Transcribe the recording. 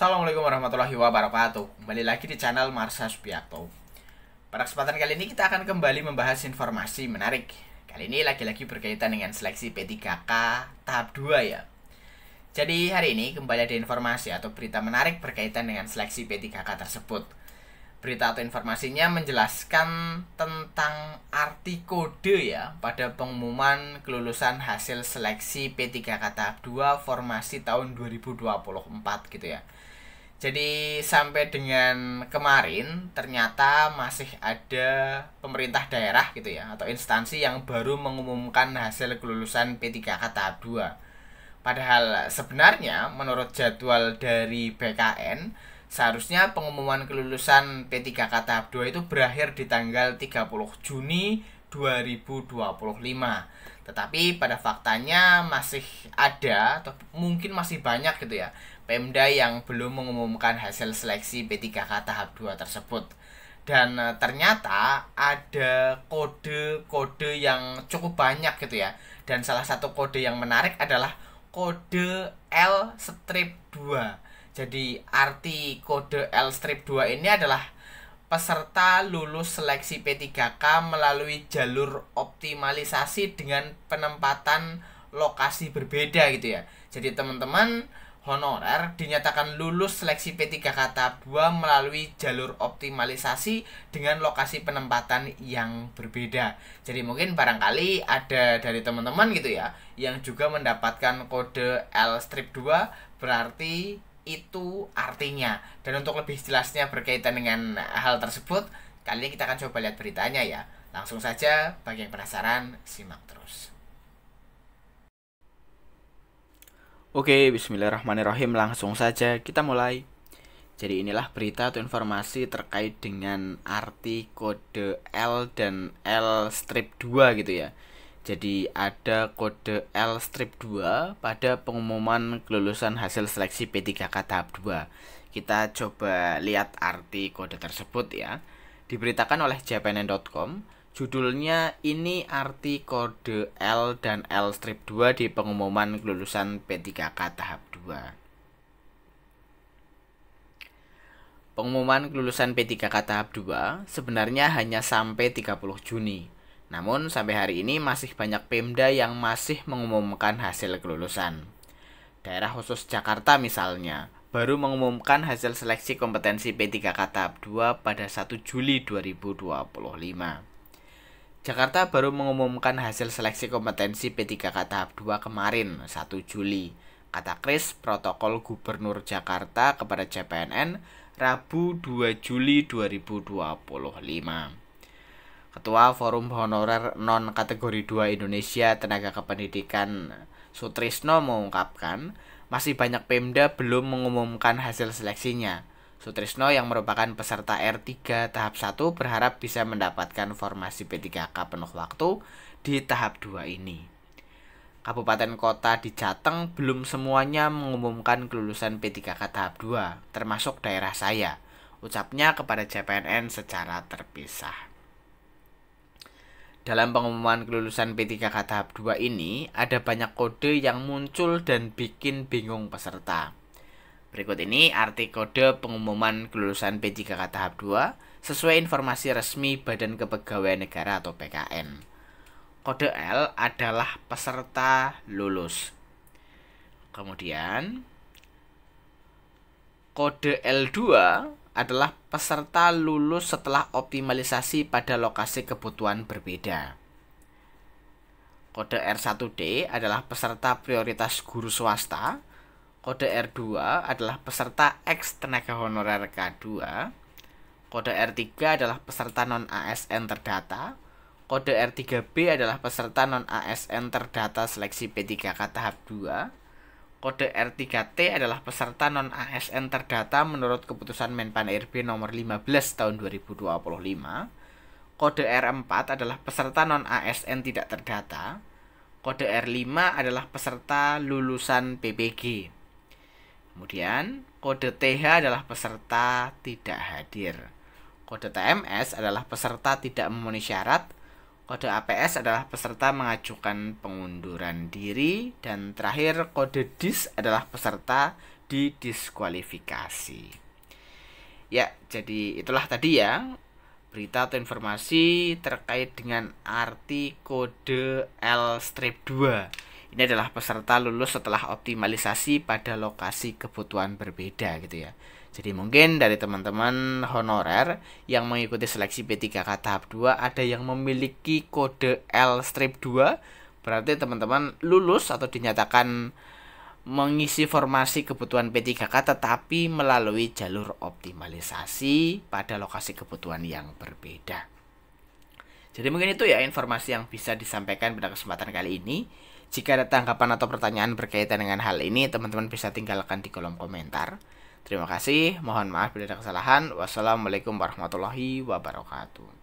Assalamualaikum warahmatullahi wabarakatuh. Kembali lagi di channel Marsha Subiakto. Pada kesempatan kali ini kita akan kembali membahas informasi menarik. Kali ini lagi-lagi berkaitan dengan seleksi P3K tahap 2 ya. Jadi hari ini kembali ada informasi atau berita menarik berkaitan dengan seleksi P3K tersebut. Berita atau informasinya menjelaskan tentang arti kode ya pada pengumuman kelulusan hasil seleksi P3K tahap 2 formasi tahun 2024 gitu ya. Jadi sampai dengan kemarin ternyata masih ada pemerintah daerah gitu ya atau instansi yang baru mengumumkan hasil kelulusan P3K tahap 2. Padahal sebenarnya menurut jadwal dari BKN seharusnya pengumuman kelulusan P3K tahap 2 itu berakhir di tanggal 30 Juni 2025. Tetapi pada faktanya masih ada atau mungkin masih banyak gitu ya Pemda yang belum mengumumkan hasil seleksi P3K tahap 2 tersebut. Dan ternyata ada kode-kode yang cukup banyak gitu ya. Dan salah satu kode yang menarik adalah kode L-2. Jadi arti kode L-2 ini adalah peserta lulus seleksi P3K melalui jalur optimalisasi dengan penempatan lokasi berbeda gitu ya. Jadi teman-teman honorer dinyatakan lulus seleksi P3K tahap 2 melalui jalur optimalisasi dengan lokasi penempatan yang berbeda. Jadi mungkin barangkali ada dari teman-teman gitu ya yang juga mendapatkan kode L-2, berarti itu artinya. Dan untuk lebih jelasnya berkaitan dengan hal tersebut, kali ini kita akan coba lihat beritanya ya. Langsung saja, bagi yang penasaran, simak terus. Oke, bismillahirrahmanirrahim. Langsung saja kita mulai. Jadi inilah berita atau informasi terkait dengan arti kode L dan L-2 gitu ya. Jadi ada kode L-2 pada pengumuman kelulusan hasil seleksi P3K tahap 2. Kita coba lihat arti kode tersebut ya. Diberitakan oleh jpnn.com, judulnya ini arti kode L dan L-2 di pengumuman kelulusan P3K tahap 2. Pengumuman kelulusan P3K tahap 2 sebenarnya hanya sampai 30 Juni. Namun sampai hari ini masih banyak Pemda yang masih mengumumkan hasil kelulusan. Daerah khusus Jakarta misalnya baru mengumumkan hasil seleksi kompetensi P3K tahap 2 pada 1 Juli 2025. Jakarta baru mengumumkan hasil seleksi kompetensi P3K tahap 2 kemarin 1 Juli. Kata Kris Protokol Gubernur Jakarta kepada CPNN Rabu 2 Juli 2025. Ketua Forum Honorer Non Kategori 2 Indonesia Tenaga Kependidikan Sutrisno mengungkapkan, masih banyak Pemda belum mengumumkan hasil seleksinya. Sutrisno yang merupakan peserta R3 tahap 1 berharap bisa mendapatkan formasi P3K penuh waktu di tahap 2 ini. Kabupaten kota di Jateng belum semuanya mengumumkan kelulusan P3K tahap 2, termasuk daerah saya, ucapnya kepada CPNN secara terpisah. Dalam pengumuman kelulusan P3K tahap 2 ini, ada banyak kode yang muncul dan bikin bingung peserta. Berikut ini arti kode pengumuman kelulusan P3K tahap 2 sesuai informasi resmi Badan Kepegawaian Negara atau BKN. Kode L adalah peserta lulus. Kemudian, kode L2 adalah peserta lulus setelah optimalisasi pada lokasi kebutuhan berbeda. Kode R1D adalah peserta prioritas guru swasta. Kode R2 adalah peserta ex tenaga honorer K2. Kode R3 adalah peserta non-ASN terdata. Kode R3B adalah peserta non-ASN terdata seleksi P3K tahap 2. Kode R3T adalah peserta non-ASN terdata menurut keputusan Menpan RB nomor 15 tahun 2025. Kode R4 adalah peserta non-ASN tidak terdata. Kode R5 adalah peserta lulusan PPG. Kemudian, kode TH adalah peserta tidak hadir. Kode TMS adalah peserta tidak memenuhi syarat. Kode APS adalah peserta mengajukan pengunduran diri. Dan terakhir, kode DIS adalah peserta didiskualifikasi. Ya, jadi itulah tadi ya berita atau informasi terkait dengan arti kode L-2. Ini adalah peserta lulus setelah optimalisasi pada lokasi kebutuhan berbeda gitu ya. Jadi mungkin dari teman-teman honorer yang mengikuti seleksi P3K tahap 2 ada yang memiliki kode L-2, berarti teman-teman lulus atau dinyatakan mengisi formasi kebutuhan P3K tetapi melalui jalur optimalisasi pada lokasi kebutuhan yang berbeda. Jadi mungkin itu ya informasi yang bisa disampaikan pada kesempatan kali ini. Jika ada tanggapan atau pertanyaan berkaitan dengan hal ini, teman-teman bisa tinggalkan di kolom komentar. Terima kasih, mohon maaf bila ada kesalahan. Wassalamualaikum warahmatullahi wabarakatuh.